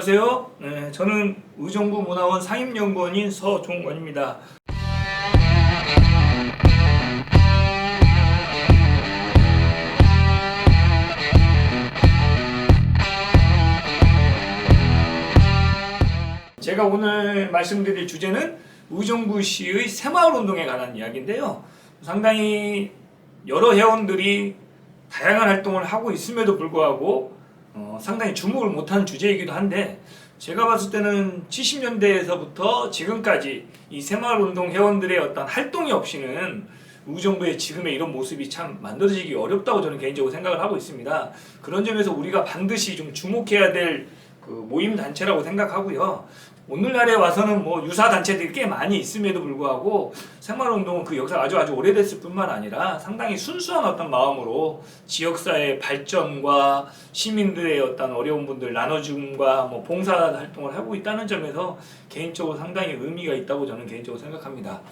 안녕하세요. 저는 의정부 문화원 상임연구원인 서종원입니다. 제가 오늘 말씀드릴 주제는 의정부시의 새마을운동에 관한 이야기인데요. 상당히 여러 회원들이 다양한 활동을 하고 있음에도 불구하고 상당히 주목을 못하는 주제이기도 한데, 제가 봤을 때는 70년대에서부터 지금까지 이 새마을운동 회원들의 어떤 활동이 없이는 의정부의 지금의 이런 모습이 참 만들어지기 어렵다고 저는 개인적으로 생각을 하고 있습니다. 그런 점에서 우리가 반드시 좀 주목해야 될 그 모임 단체라고 생각하고요. 오늘날에 와서는 뭐 유사 단체들이 꽤 많이 있음에도 불구하고 새마을운동은 그 역사가 아주 오래됐을 뿐만 아니라 상당히 순수한 어떤 마음으로 지역사회 발전과 시민들의 어떤 어려운 분들 나눠줌과 뭐 봉사 활동을 하고 있다는 점에서 개인적으로 상당히 의미가 있다고 저는 개인적으로 생각합니다.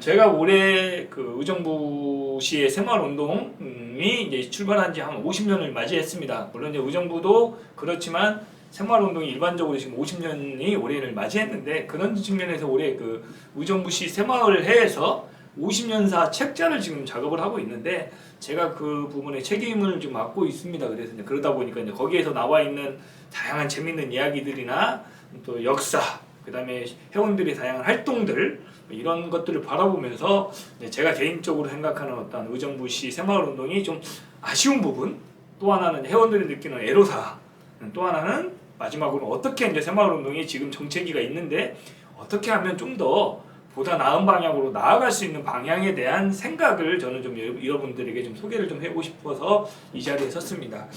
제가 올해 그 의정부시의 새마을운동이 이제 출발한 지 한 50년을 맞이했습니다. 물론 이제 의정부도 그렇지만 새마을운동이 일반적으로 지금 50년이 올해를 맞이했는데, 그런 측면에서 올해 그 의정부시 새마을회에서 50년사 책자를 지금 작업을 하고 있는데, 제가 그 부분에 책임을 좀 맡고 있습니다. 그래서 이제 그러다 보니까 이제 거기에서 나와 있는 다양한 재밌는 이야기들이나 또 역사, 그 다음에 회원들의 다양한 활동들, 이런 것들을 바라보면서 제가 개인적으로 생각하는 어떤 의정부시 새마을운동이 좀 아쉬운 부분, 또 하나는 회원들이 느끼는 애로사항, 또 하나는 마지막으로 어떻게 이제 새마을운동이 지금 정체기가 있는데 어떻게 하면 좀 더 보다 나은 방향으로 나아갈 수 있는 방향에 대한 생각을 저는 좀 여러분들에게 좀 소개를 좀 해보고 싶어서 이 자리에 섰습니다.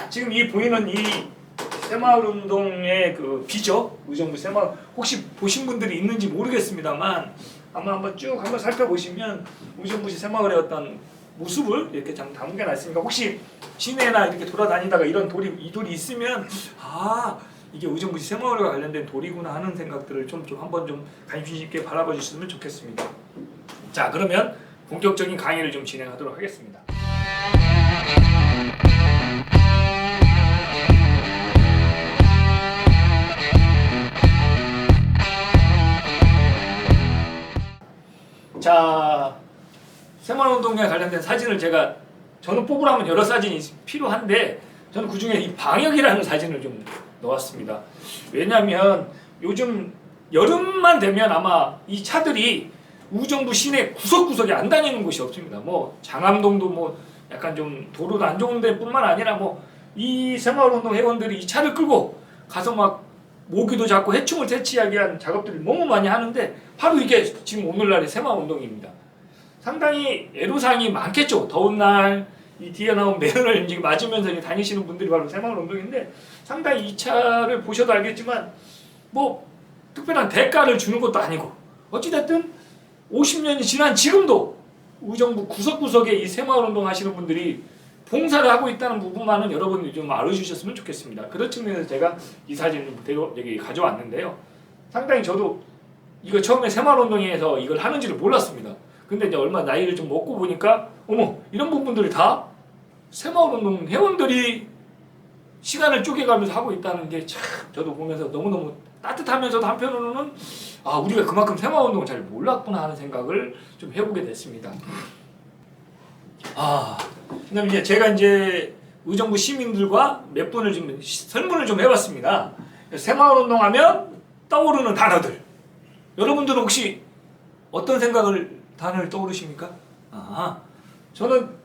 지금 이 보이는 이 새마을운동의 그 비죠, 의정부 새마을, 혹시 보신 분들이 있는지 모르겠습니다만 아마 한번 쭉 한번 살펴보시면 의정부시 새마을의 어떤 모습을 이렇게 좀 담겨놨으니까, 혹시 시내나 이렇게 돌아다니다가 이런 이 돌이 있으면 이게 의정부시 새마을과 관련된 돌이구나 하는 생각들을 좀 한번 좀 관심 있게 바라봐 주셨으면 좋겠습니다. 자, 그러면 본격적인 강의를 좀 진행하도록 하겠습니다. 자, 새마을운동에 관련된 사진을 저는 뽑으라면 여러 사진이 필요한데, 저는 그 중에 이 방역이라는 사진을 좀 넣었습니다. 왜냐하면 요즘 여름만 되면 아마 이 차들이 의정부 시내 구석구석에 안 다니는 곳이 없습니다. 뭐 장암동도 뭐 약간 좀 도로도 안 좋은 데뿐만 아니라 뭐 이 새마을운동 회원들이 이 차를 끌고 가서 막 모기도 잡고 해충을 퇴치하기 위한 작업들을 너무 많이 하는데, 바로 이게 지금 오늘날의 새마을운동입니다. 상당히 애로사항이 많겠죠. 더운 날 이 뒤에 나온 매연을 이제 맞으면서 이제 다니시는 분들이 바로 새마을운동인데, 상당히 이 차를 보셔도 알겠지만 뭐 특별한 대가를 주는 것도 아니고, 어찌됐든 50년이 지난 지금도 의정부 구석구석에 이 새마을운동 하시는 분들이 봉사를 하고 있다는 부분만은 여러분들이 좀 알아주셨으면 좋겠습니다. 그런 측면에서 제가 이 사진을 여기 가져왔는데요. 상당히 저도 이거 처음에 새마을운동에서 이걸 하는지를 몰랐습니다. 근데 이제 얼마 나이를 좀 먹고 보니까 어머, 이런 부분들이 다 새마을운동 회원들이 시간을 쪼개가면서 하고 있다는 게 참 저도 보면서 너무너무 따뜻하면서도 한편으로는 우리가 그만큼 새마을운동을 잘 몰랐구나 하는 생각을 좀 해보게 됐습니다. 그다음에 이제 제가 이제 의정부 시민들과 몇 분을 좀 설문을 좀 해봤습니다. 새마을운동 하면 떠오르는 단어들, 여러분들은 혹시 어떤 단어를 떠오르십니까? 저는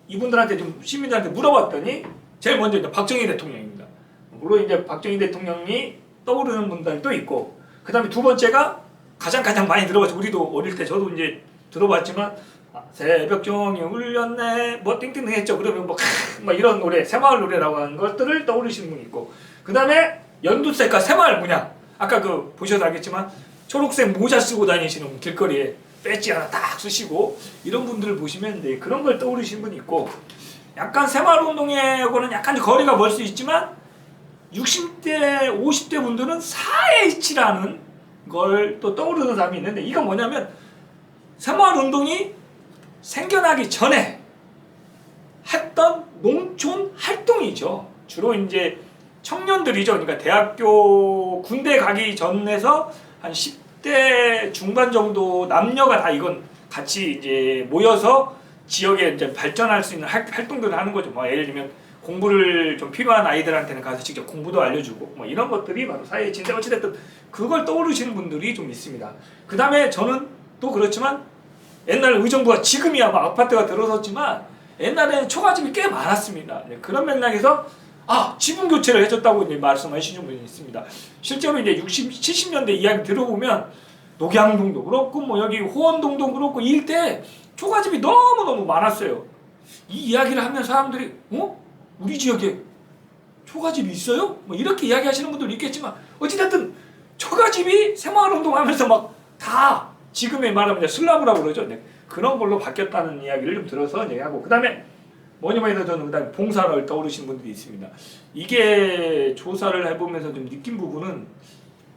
이분들한테 좀 시민들한테 물어봤더니 제일 먼저 이제 박정희 대통령입니다. 물론 이제 박정희 대통령이 떠오르는 분들도 있고, 그 다음에 두 번째가 가장 많이 들어봤죠. 우리도 어릴 때 저도 이제 들어봤지만 새벽종이 울렸네 뭐 띵띵 했죠. 그러면 뭐 이런 노래, 새마을 노래라고 하는 것들을 떠오르시는 분이 있고, 그 다음에 연두색깔 새마을 문양, 아까 그 보셔도 알겠지만 초록색 모자 쓰고 다니시는 길거리에 배지 하나 딱 쓰시고 이런 분들을 보시면 그런 걸 떠오르시는 분이 있고, 약간 새마을운동하고는 약간 거리가 멀 수 있지만 60대 50대 분들은 4H라는 걸 또 떠오르는 사람이 있는데, 이건 뭐냐면 새마을운동이 생겨나기 전에 했던 농촌 활동이죠. 주로 이제 청년들이죠. 그러니까 대학교 군대 가기 전에서 한 10대 중반 정도 남녀가 다 이건 같이 이제 모여서 지역에 이제 발전할 수 있는 활동들을 하는 거죠. 뭐 예를 들면 공부를 좀 필요한 아이들한테는 가서 직접 공부도 알려주고 뭐 이런 것들이 바로 사회의 진대. 어찌됐든 그걸 떠오르시는 분들이 좀 있습니다. 그 다음에 저는 또 그렇지만 옛날 의정부가 지금이야 막 아파트가 들어섰지만 옛날에는 초가집이 꽤 많았습니다. 그런 맥락에서 지분 교체를 해줬다고 이제 말씀하시는 분이 있습니다. 실제로 이제 60, 70년대 이야기 들어보면 녹양동도 그렇고 뭐 여기 호원동도 그렇고 이 일대에 초가집이 너무너무 많았어요. 이 이야기를 하면 사람들이 우리 지역에 초가집이 있어요? 뭐 이렇게 이야기하시는 분들도 있겠지만 어찌됐든 초가집이 새마을운동 하면서 막 다 지금의 말하면 슬라브라고 그러죠. 그런 걸로 바뀌었다는 이야기를 좀 들어서 얘기하고 그 다음에 뭐니 해도 저는 그다음에 봉사를 떠오르시는 분들이 있습니다. 이게 조사를 해보면서 좀 느낀 부분은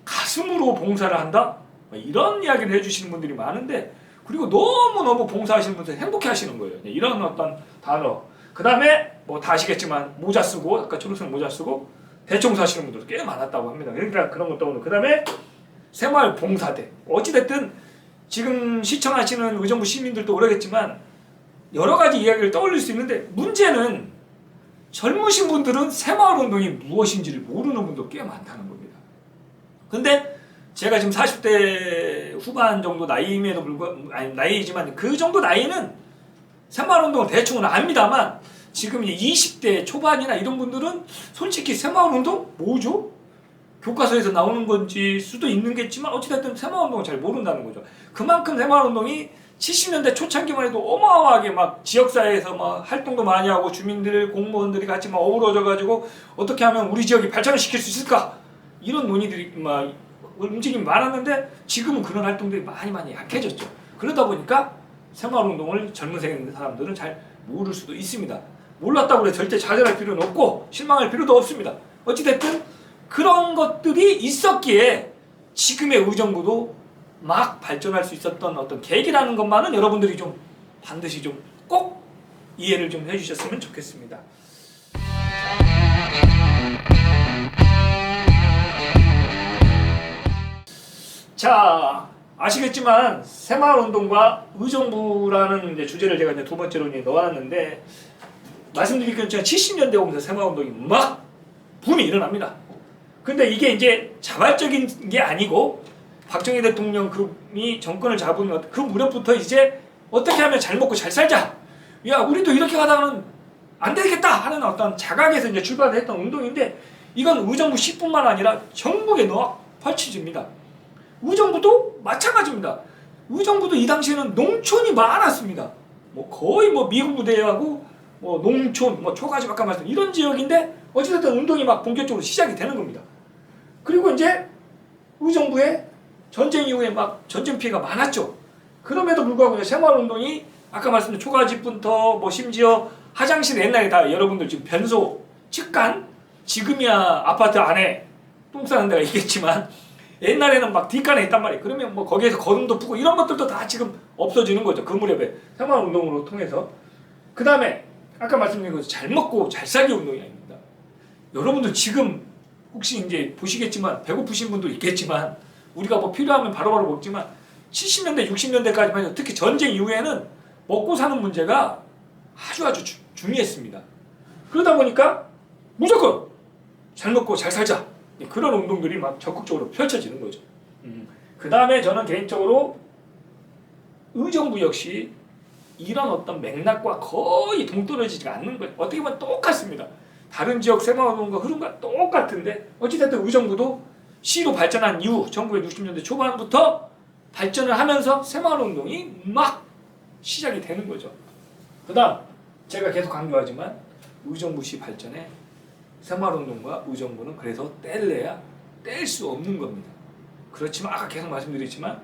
가슴으로 봉사를 한다? 이런 이야기를 해주시는 분들이 많은데 그리고 너무너무 봉사하시는 분들 행복해 하시는 거예요. 이런 어떤 단어. 그 다음에 뭐 다 아시겠지만 모자 쓰고 아까 초록색 모자 쓰고 대청소 하시는 분들도 꽤 많았다고 합니다. 그러니까 그런 것도 오늘 그 다음에 새마을 봉사대. 어찌됐든 지금 시청하시는 의정부 시민들도 그러겠지만 여러 가지 이야기를 떠올릴 수 있는데 문제는 젊으신 분들은 새마을운동이 무엇인지를 모르는 분도 꽤 많다는 겁니다. 근데 제가 지금 40대 후반 정도 나이임에도 불구하고 나이지만 그 정도 나이는 새마을운동을 대충은 압니다만 지금 이제 20대 초반이나 이런 분들은 솔직히 새마을운동 뭐죠? 교과서에서 나오는 건지 수도 있는겠지만 어찌됐든 새마을운동을 잘 모른다는 거죠. 그만큼 새마을운동이 70년대 초창기만 해도 어마어마하게 막 지역사회에서 막 활동도 많이 하고 주민들, 공무원들이 같이 막 어우러져가지고 어떻게 하면 우리 지역이 발전을 시킬 수 있을까? 이런 논의들이 막 움직임이 많았는데 지금은 그런 활동들이 많이 약해졌죠. 그러다 보니까 새마을운동을 젊은 세대 사람들은 잘 모를 수도 있습니다. 몰랐다고 해서 절대 좌절할 필요는 없고 실망할 필요도 없습니다. 어찌됐든 그런 것들이 있었기에 지금의 의정부도 막 발전할 수 있었던 어떤 계기라는 것만은 여러분들이 좀 반드시 좀 꼭 이해를 좀 해주셨으면 좋겠습니다. 자, 아시겠지만 새마을운동과 의정부라는 이제 주제를 제가 이제 두 번째로 이제 넣어놨는데 말씀드린 것처럼 70년대 오면서 새마을운동이 막 붐이 일어납니다. 근데 이게 이제 자발적인 게 아니고 박정희 대통령이 정권을 잡은 그 무렵부터 이제 어떻게 하면 잘 먹고 잘 살자. 야, 우리도 이렇게 가다가는 안 되겠다 하는 어떤 자각에서 이제 출발을 했던 운동인데 이건 의정부 시뿐만 아니라 전국에 펼쳐집니다. 의정부도 마찬가지입니다. 의정부도 이 당시에는 농촌이 많았습니다. 뭐 거의 뭐 미군 부대하고 뭐 농촌, 뭐 초가집 아까 말씀 이런 지역인데 어찌됐든 운동이 막 본격적으로 시작이 되는 겁니다. 그리고 이제 의정부에 전쟁 이후에 막 전쟁 피해가 많았죠. 그럼에도 불구하고 새마을운동이 아까 말씀드린 초가집부터 뭐 심지어 화장실 옛날에 다 여러분들 지금 변소, 측간 지금이야 아파트 안에 똥 싸는 데가 있겠지만 옛날에는 막 뒷간에 있단 말이에요. 그러면 뭐 거기에서 거름도 푸고 이런 것들도 다 지금 없어지는 거죠. 그 무렵에 새마을운동으로 통해서. 그 다음에 아까 말씀드린 것처럼 잘 먹고 잘 살기 운동이 아닙니다. 여러분들 지금 혹시 이제 보시겠지만 배고프신 분도 있겠지만 우리가 뭐 필요하면 바로바로 먹지만 70년대 60년대까지만 해도 특히 전쟁 이후에는 먹고 사는 문제가 아주 중요했습니다. 그러다 보니까 무조건 잘 먹고 잘 살자 그런 운동들이 막 적극적으로 펼쳐지는 거죠. 그 다음에 저는 개인적으로 의정부 역시 이런 어떤 맥락과 거의 동떨어지지 않는 거예요. 어떻게 보면 똑같습니다. 다른 지역 새마을운동과 흐름과 똑같은데 어찌됐든 의정부도 시로 발전한 이후 1960년대 초반부터 발전을 하면서 새마을운동이 막 시작이 되는 거죠. 그 다음 제가 계속 강조하지만 의정부시 발전에 새마을운동과 의정부는 그래서 뗄래야 뗄 수 없는 겁니다. 그렇지만 아까 계속 말씀드렸지만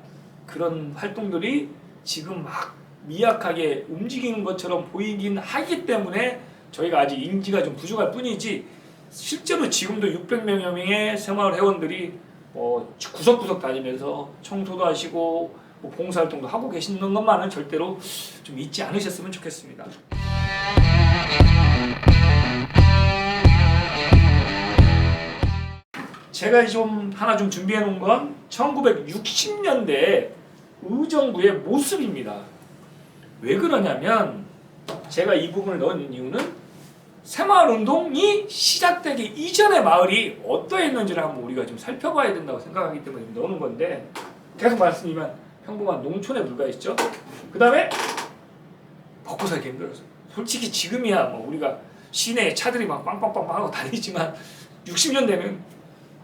그런 활동들이 지금 막 미약하게 움직이는 것처럼 보이긴 하기 때문에 저희가 아직 인지가 좀 부족할 뿐이지 실제로 지금도 600명여 명의 새마을 회원들이 구석구석 다니면서 청소도 하시고 봉사활동도 하고 계시는 것만은 절대로 좀 잊지 않으셨으면 좋겠습니다. 제가 좀 하나 좀 준비해 놓은 건 1960년대 의정부의 모습입니다. 왜 그러냐면 제가 이 부분을 넣은 이유는 새마을운동이 시작되기 이전의 마을이 어떠했는지를 한번 우리가 좀 살펴봐야 된다고 생각하기 때문에 넣는 건데, 계속 말씀드리면 평범한 농촌에 불과했죠. 그 다음에 먹고 살기 힘들었어요. 솔직히 지금이야 뭐 우리가 시내에 차들이 막 빵빵빵 하고 다니지만 60년대는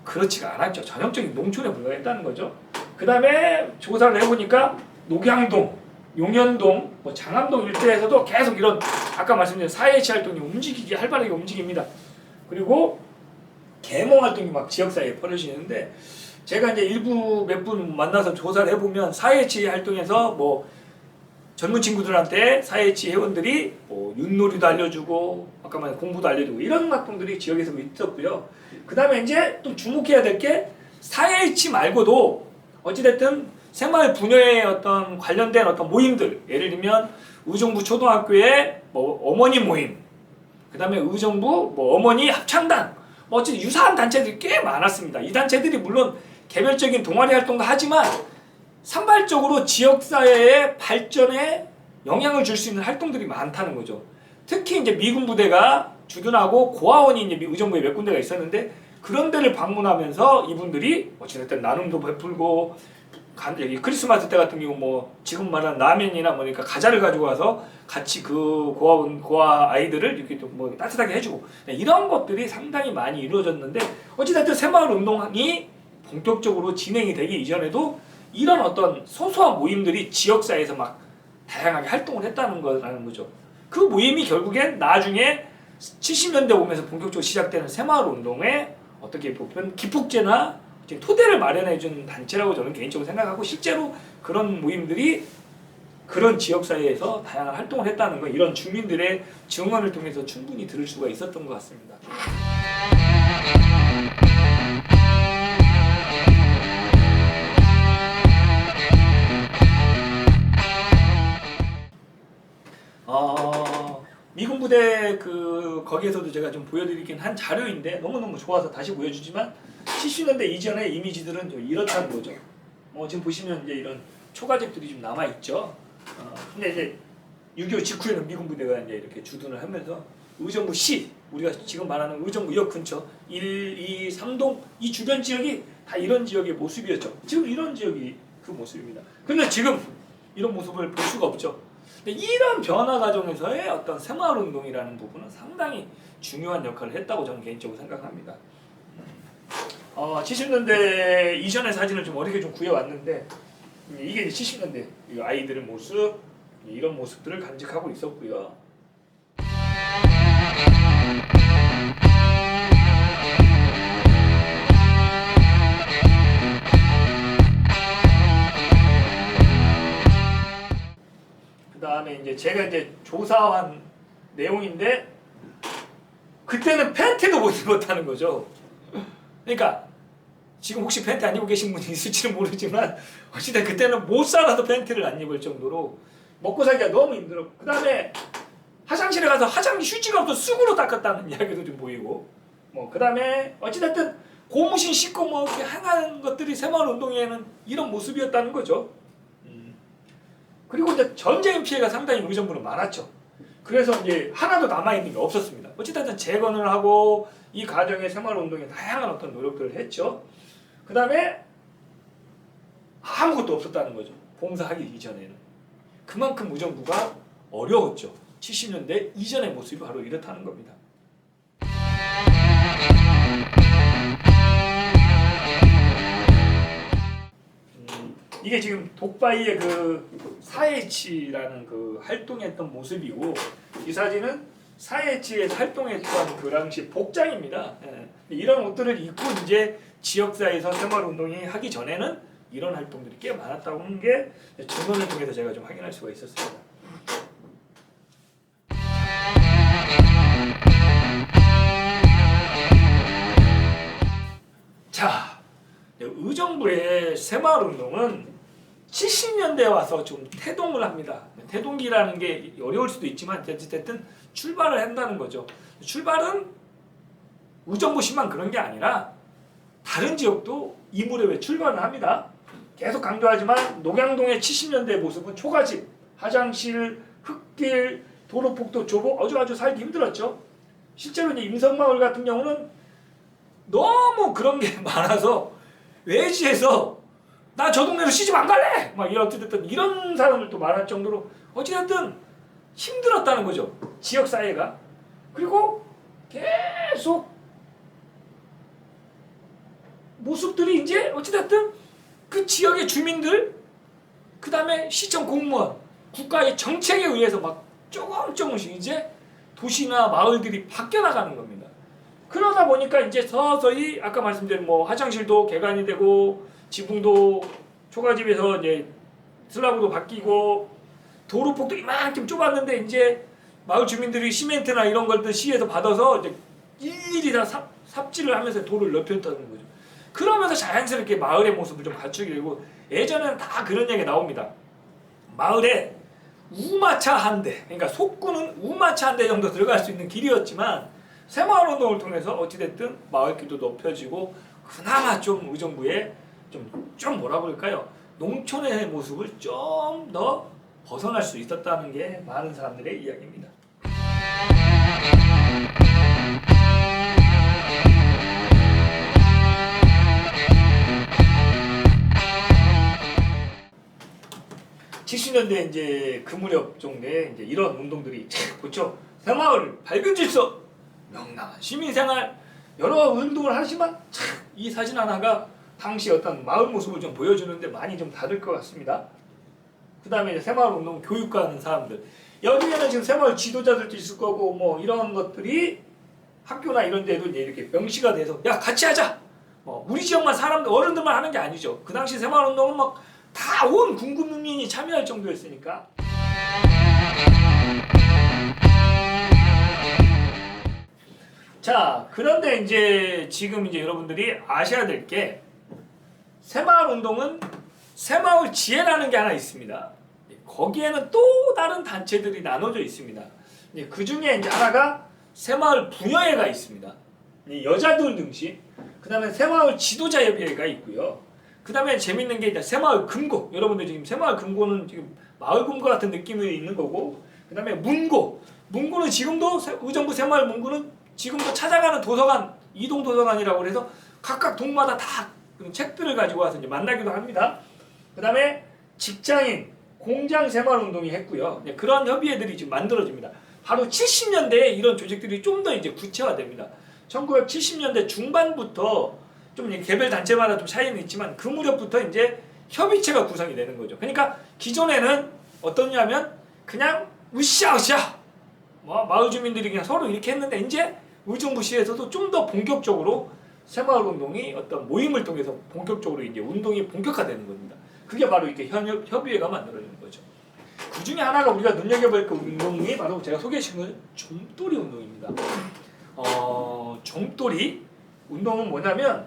그렇지가 않았죠. 전형적인 농촌에 불과했다는 거죠. 그 다음에 조사를 해보니까 녹양동, 용현동, 뭐 장암동 일대에서도 계속 이런 아까 말씀드린 4.H 활동이 활발하게 움직입니다. 그리고 계몽 활동이 막 지역사회에 벌어지는데, 제가 이제 일부 몇 분 만나서 조사를 해보면 4.H 활동에서 뭐 젊은 친구들한테 4.H 회원들이 뭐 윷놀이도 알려주고 아까 말한 공부도 알려주고 이런 활동들이 지역에서 있었고요. 그 다음에 이제 또 주목해야 될 게 4.H 말고도 어찌됐든 새마을 분야의 어떤 관련된 어떤 모임들, 예를 들면 의정부 초등학교의 뭐 어머니 모임, 그 다음에 의정부 뭐 어머니 합창단, 뭐 어쨌든 유사한 단체들이 꽤 많았습니다. 이 단체들이 물론 개별적인 동아리 활동도 하지만 산발적으로 지역사회의 발전에 영향을 줄 수 있는 활동들이 많다는 거죠. 특히 이제 미군 부대가 주둔하고 고아원이 이제 의정부에 몇 군데가 있었는데, 그런 데를 방문하면서 이분들이 어찌됐든 나눔도 베풀고, 여기 크리스마스 때 같은 경우 뭐 지금 말하는 라면이나 뭐니까 과자를 가지고 와서 같이 그 고아 아이들을 이렇게 좀 뭐 따뜻하게 해주고, 이런 것들이 상당히 많이 이루어졌는데, 어찌됐든 새마을 운동이 본격적으로 진행이 되기 이전에도 이런 어떤 소소한 모임들이 지역사회에서 막 다양하게 활동을 했다는 거라는 거죠. 그 모임이 결국엔 나중에 70년대 오면서 본격적으로 시작되는 새마을 운동에 어떻게 보면 기폭제나 토대를 마련해준 단체라고 저는 개인적으로 생각하고, 실제로 그런 모임들이 그런 지역사회에서 다양한 활동을 했다는 거, 이런 주민들의 증언을 통해서 충분히 들을 수가 있었던 것 같습니다. 미군 부대 거기에서도 제가 좀 보여드리긴 한 자료인데 너무너무 좋아서 다시 보여주지만, 70년대 이전의 이미지들은 좀 이렇다는 거죠. 지금 보시면 이제 이런 초가집들이 좀 남아 있죠. 근데 이제 6.25 직후에는 미군 부대가 이제 이렇게 주둔을 하면서 의정부시, 우리가 지금 말하는 의정부역 근처 1, 2, 3동 이 주변 지역이 다 이런 지역의 모습이었죠. 지금 이런 지역이 그 모습입니다. 근데 지금 이런 모습을 볼 수가 없죠. 이런 변화 과정에서의 어떤 새마을운동이라는 부분은 상당히 중요한 역할을 했다고 저는 개인적으로 생각합니다. 70년대 이전의 사진을 좀 어렵게 좀 구해왔는데, 이게 이제 70년대 아이들의 모습, 이런 모습들을 간직하고 있었고요. 그 다음에 이제 제가 이제 조사한 내용인데, 그때는 팬티도 못 입었다는 거죠. 그러니까 지금 혹시 팬티 안 입고 계신 분이 있을지는 모르지만, 어쨌든 그때는 못 살아도 팬티를 안 입을 정도로 먹고 살기가 너무 힘들었고, 그 다음에 화장실에 가서 화장실 휴지가 없어서 쑥으로 닦았다는 이야기도 좀 보이고, 그 다음에 어찌됐든 고무신 씻고 뭐 이렇게 행하는 것들이 새마을 운동에는 이런 모습이었다는 거죠. 그리고 이제 전쟁 피해가 상당히 의정부는 많았죠. 그래서 이제 하나도 남아있는 게 없었습니다. 어찌됐든 재건을 하고 이 과정에 새마을 운동에 다양한 어떤 노력들을 했죠. 그 다음에 아무것도 없었다는 거죠. 봉사하기 이전에는. 그만큼 의정부가 어려웠죠. 70년대 이전의 모습이 바로 이렇다는 겁니다. 이게 지금 독바이의 그 4H라는 그 활동했던 모습이고, 이 사진은 4H에서 활동했던 그 당시 복장입니다. 이런 옷들을 입고 이제 지역사회에서 새마을 운동이 하기 전에는 이런 활동들이 꽤 많았다고 하는 게 증언을 통해서 제가 좀 확인할 수가 있었습니다. 자, 의정부의 새마을 운동은 70년대에 와서 좀 태동을 합니다. 태동기라는 게 어려울 수도 있지만 어쨌든 출발을 한다는 거죠. 출발은 의정부시만 그런 게 아니라 다른 지역도 이 무렵에 출발을 합니다. 계속 강조하지만 녹양동의 70년대 모습은 초가집, 화장실, 흙길, 도로폭도 좁고 아주 살기 힘들었죠. 실제로 이제 임성마을 같은 경우는 너무 그런 게 많아서 외지에서 나 저 동네로 시집 안 갈래! 막 어찌됐든 이런 사람들도 많을 정도로 어찌됐든 힘들었다는 거죠. 지역 사회가. 그리고 계속 모습들이 이제 어찌됐든 그 지역의 주민들, 그 다음에 시청 공무원, 국가의 정책에 의해서 막 조금씩 이제 도시나 마을들이 바뀌어 나가는 겁니다. 그러다 보니까 이제 서서히 아까 말씀드린 뭐 화장실도 개관이 되고 지붕도 초가집에서 이제 슬라브도 바뀌고 도로폭도 이만큼 좁았는데 이제 마을 주민들이 시멘트나 이런 것들 시에서 받아서 이제 일일이 다 삽질을 하면서 도로를 넓혔다는 거죠. 그러면서 자연스럽게 마을의 모습을 좀 갖추게 되고 예전에는 다 그런 얘기 나옵니다. 마을에 우마차 한 대, 그러니까 속구는 우마차 한 대 정도 들어갈 수 있는 길이었지만 새마을 운동을 통해서 어찌됐든 마을길도 높여지고 그나마 좀 의정부에 좀 뭐라 그럴까요? 농촌의 모습을 좀 더 벗어날 수 있었다는 게 많은 사람들의 이야기입니다. (70년대) 이제 그 무렵 정도에 이제 이런 운동들이 그렇죠. 새마을 밝은 질서, 명랑한 시민생활 여러 운동을 하지만 이 사진 하나가 당시 어떤 마을 모습을 좀 보여주는데 많이 좀 다를 것 같습니다. 그 다음에 새마을 운동 교육하는 사람들, 여기에는 지금 새마을 지도자들도 있을 거고 뭐 이런 것들이 학교나 이런 데도 이제 이렇게 명시가 돼서 야 같이 하자. 우리 지역만 사람들 어른들만 하는 게 아니죠. 그 당시 새마을 운동은 막 다 온 군국민이 참여할 정도였으니까. 자, 그런데 이제 지금 이제 여러분들이 아셔야 될 게 새마을 운동은 새마을 지혜라는 게 하나 있습니다. 거기에는 또 다른 단체들이 나눠져 있습니다. 그 중에 이제 하나가 새마을 부녀회가 있습니다. 여자들 등식. 그 다음에 새마을 지도자협의회가 있고요. 그 다음에 재밌는 게 이제 새마을 금고. 여러분들 지금 새마을 금고는 지금 마을 금고 같은 느낌이 있는 거고. 그 다음에 문고. 문고는 지금도 의정부 새마을 문고는 지금도 찾아가는 도서관, 이동 도서관이라고 해서 각각 동마다 다 책들을 가지고 와서 이제 만나기도 합니다. 그 다음에 직장인, 공장 새마을 운동이 했고요. 그런 협의회들이 지금 만들어집니다. 바로 70년대에 이런 조직들이 좀 더 이제 구체화됩니다. 1970년대 중반부터 좀 개별 단체마다 좀 차이는 있지만 그 무렵부터 이제 협의체가 구성이 되는 거죠. 그러니까 기존에는 어떠냐면 그냥 으쌰으쌰 마을 주민들이 그냥 서로 이렇게 했는데 이제 의정부시에서도 좀 더 본격적으로 새마을 운동이 어떤 모임을 통해서 본격적으로 이제 운동이 본격화되는 겁니다. 그게 바로 이렇게 협의회가 만들어지는 거죠. 그 중에 하나가 우리가 눈여겨볼 그 운동이 바로 제가 소개시킨 좀돌이 운동입니다. 좀돌이 운동은 뭐냐면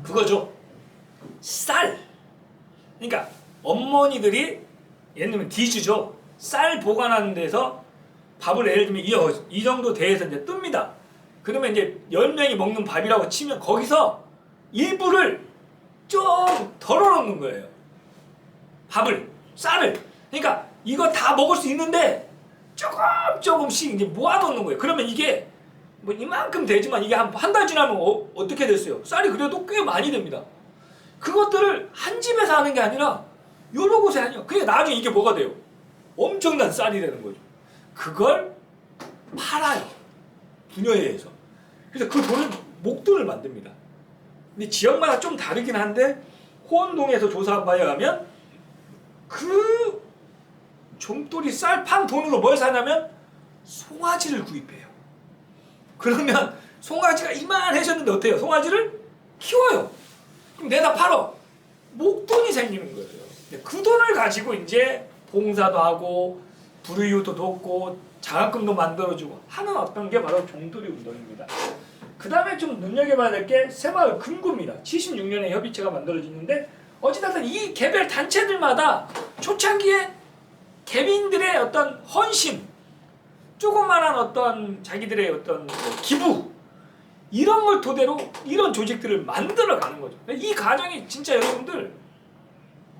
그거죠. 쌀. 그러니까 어머니들이 예를 들면 디주죠. 쌀 보관하는 데서 밥을 예를 들면 이 정도 대에서 이제 뜹니다. 그러면 이제 10명이 먹는 밥이라고 치면 거기서 일부를 좀 덜어놓는 거예요. 밥을, 쌀을. 그러니까 이거 다 먹을 수 있는데 조금씩 이제 모아놓는 거예요. 그러면 이게 뭐 이만큼 되지만 이게 한 달 지나면 어떻게 됐어요? 쌀이 그래도 꽤 많이 됩니다. 그것들을 한 집에서 하는 게 아니라 여러 곳에 하냐. 그게 나중에 이게 뭐가 돼요? 엄청난 쌀이 되는 거죠. 그걸 팔아요. 부녀회에서. 그래서 그 돈을 목돈을 만듭니다. 근데 지역마다 좀 다르긴 한데 호원동에서 조사한 바에 의하면 그 좀돌이 쌀 판 돈으로 뭘 사냐면 송아지를 구입해요. 그러면 송아지가 이만해졌는데 어때요? 송아지를 키워요. 그럼 내다 팔어. 목돈이 생기는 거예요. 그 돈을 가지고 이제 봉사도 하고 불우이웃도 돕고 장학금도 만들어주고 하는 어떤 게 바로 좀돌이 운동입니다. 그 다음에 좀 눈여겨봐야 될 게 새마을 금고입니다. 76년에 협의체가 만들어지는데 어찌됐든 이 개별 단체들마다 초창기에 개민들의 어떤 헌신, 조그만한 어떤 자기들의 어떤 기부 이런 걸 토대로 이런 조직들을 만들어가는 거죠. 이 과정이 진짜 여러분들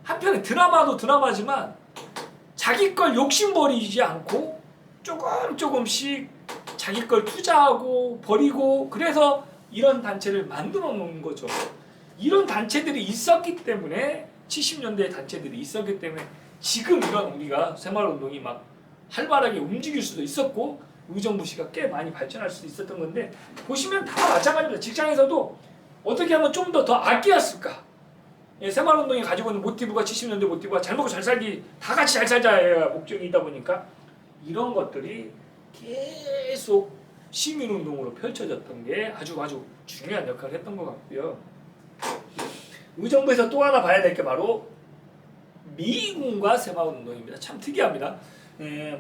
한편에 드라마도 드라마지만 자기 걸 욕심버리지 않고 조금씩 자기 걸 투자하고 버리고 그래서 이런 단체를 만들어 놓은 거죠. 이런 단체들이 있었기 때문에 70년대 단체들이 있었기 때문에 지금 이런 우리가 새마을운동이 막 활발하게 움직일 수도 있었고 의정부시가 꽤 많이 발전할 수도 있었던 건데 보시면 다 마찬가지입니다. 직장에서도 어떻게 하면 좀 더 아끼었을까? 예, 새마을운동이 가지고 있는 모티브가 70년대 모티브가 잘 먹고 잘 살기 다 같이 잘 살자가 목적이다 보니까 이런 것들이 계속 시민운동으로 펼쳐졌던 게 아주 중요한 역할을 했던 것 같고요. 의정부에서 또 하나 봐야 될 게 바로 미군과 새마을운동입니다. 참 특이합니다.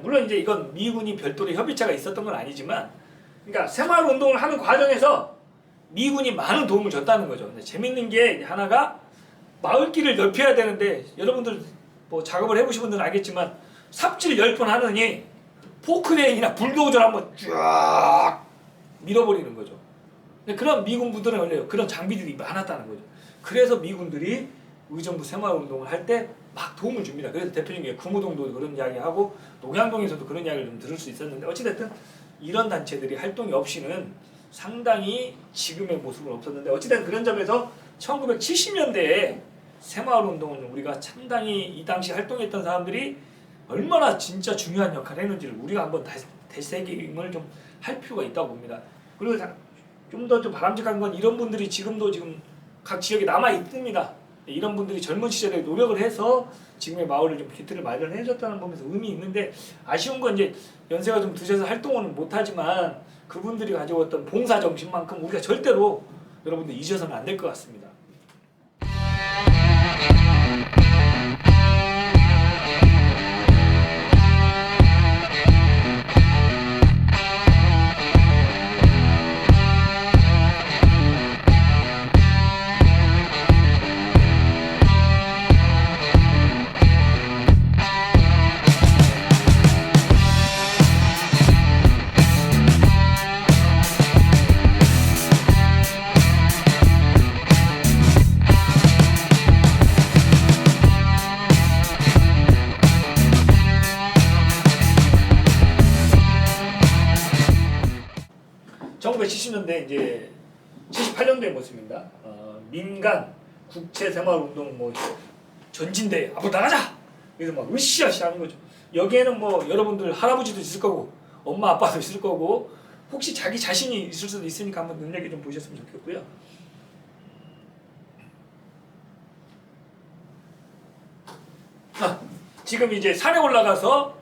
물론 이제 이건 미군이 별도로 협의체가 있었던 건 아니지만 그러니까 새마을운동을 하는 과정에서 미군이 많은 도움을 줬다는 거죠. 근데 재밌는 게 하나가 마을길을 넓혀야 되는데 여러분들 뭐 작업을 해보신 분들은 알겠지만 삽질 10번 하느니 포크레인이나 불도저를 한번 쫙 밀어버리는 거죠. 근데 그런 미군부들은 원래 그런 장비들이 많았다는 거죠. 그래서 미군들이 의정부 새마을운동을 할 때 막 도움을 줍니다. 그래서 대표적인 게 금호동도 그런 이야기하고 녹양동에서도 그런 이야기를 좀 들을 수 있었는데 어찌됐든 이런 단체들이 활동이 없이는 상당히 지금의 모습은 없었는데 어찌됐든 그런 점에서 1970년대에 새마을운동은 우리가 상당히 이 당시 활동했던 사람들이 얼마나 진짜 중요한 역할을 했는지를 우리가 한번 되새김을 좀 할 필요가 있다고 봅니다. 그리고 좀 더 좀 바람직한 건 이런 분들이 지금도 지금 각 지역에 남아 있습니다. 이런 분들이 젊은 시절에 노력을 해서 지금의 마을을 좀 기틀을 마련해 줬다는 점에서 의미 있는데 아쉬운 건 이제 연세가 좀 드셔서 활동은 못하지만 그분들이 가져왔던 봉사 정신만큼 우리가 절대로 여러분들 잊어서는 안 될 것 같습니다. 이제 78년도의 모습입니다. 민간 국채 새마을운동 뭐 전진대 앞으로 나가자. 그래서 막 으쌰으쌰 하는 거죠. 여기에는 뭐 여러분들 할아버지도 있을 거고 엄마 아빠도 있을 거고 혹시 자기 자신이 있을 수도 있으니까 한번 눈여겨 좀 보셨으면 좋겠고요. 지금 이제 산에 올라가서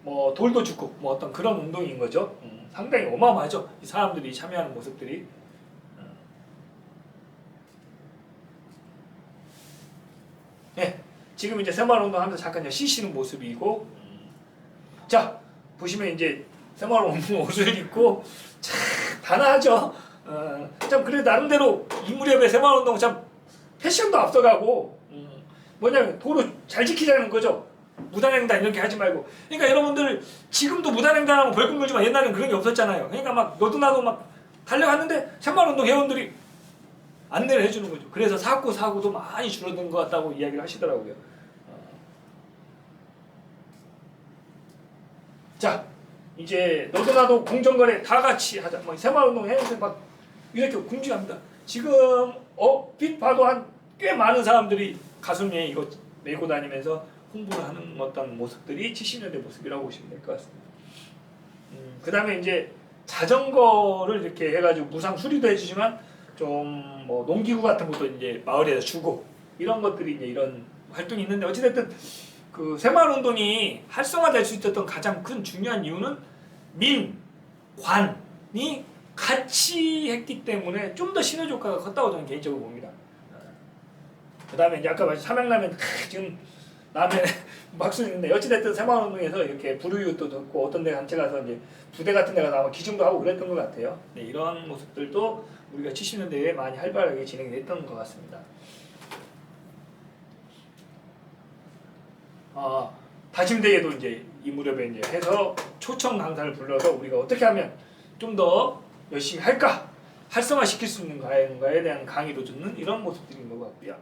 뭐 돌도 줍고 뭐 어떤 그런 운동인 거죠. 상당히 어마어마하죠. 이 사람들이 참여하는 모습들이. 네, 지금 이제 새마을운동 하면서 잠깐 쉬시는 모습이고, 자 보시면 이제 새마을운동 옷을 입고 참 단아하죠. 참 그래 나름대로 이 무렵에 새마을운동 참 패션도 앞서가고 뭐냐면 도로 잘 지키자는 거죠. 무단횡단 이렇게 하지 말고. 그러니까 여러분들 지금도 무단횡단하면 벌금 물지만 옛날에는 그런 게 없었잖아요. 그러니까 막 너도 나도 막 달려갔는데 새마을운동 회원들이 안내를 해주는 거죠. 그래서 사고도 많이 줄어든 것 같다고 이야기를 하시더라고요. 자 이제 너도 나도 공정거래 다 같이 하자. 뭐 새마을운동 회원들 막 이렇게 궁지합니다. 지금 빛 봐도 한 꽤 많은 사람들이 가슴에 이거 메고 다니면서 홍보를 하는 어떤 모습들이 70년대 모습이라고 보시면 될 것 같습니다. 그 다음에 이제 자전거를 이렇게 해가지고 무상 수리도 해주지만 좀 뭐 농기구 같은 것도 이제 마을에다 주고 이런 것들이 이제 이런 활동이 있는데 어찌됐든 그 새마을운동이 활성화될 수 있었던 가장 큰 중요한 이유는 민, 관이 같이 했기 때문에 좀 더 시너지 효과가 컸다고 저는 개인적으로 봅니다. 그 다음에 이제 아까 말씀 삼양라면 지금 라면에 박수 있는데 어찌됐든 새마을운동에서 이렇게 불우이웃도 듣고 어떤 데 단체 가서 이제 부대 같은 데 가서 아마 기증도 하고 그랬던 것 같아요. 네, 이런 모습들도 우리가 70년대에 많이 활발하게 진행이 됐던 것 같습니다. 다짐대회도 이제 이 무렵에 이제 해서 초청 강사를 불러서 우리가 어떻게 하면 좀 더 열심히 할까 활성화시킬 수 있는 가에 대한 강의도 듣는 이런 모습들인 것 같고요.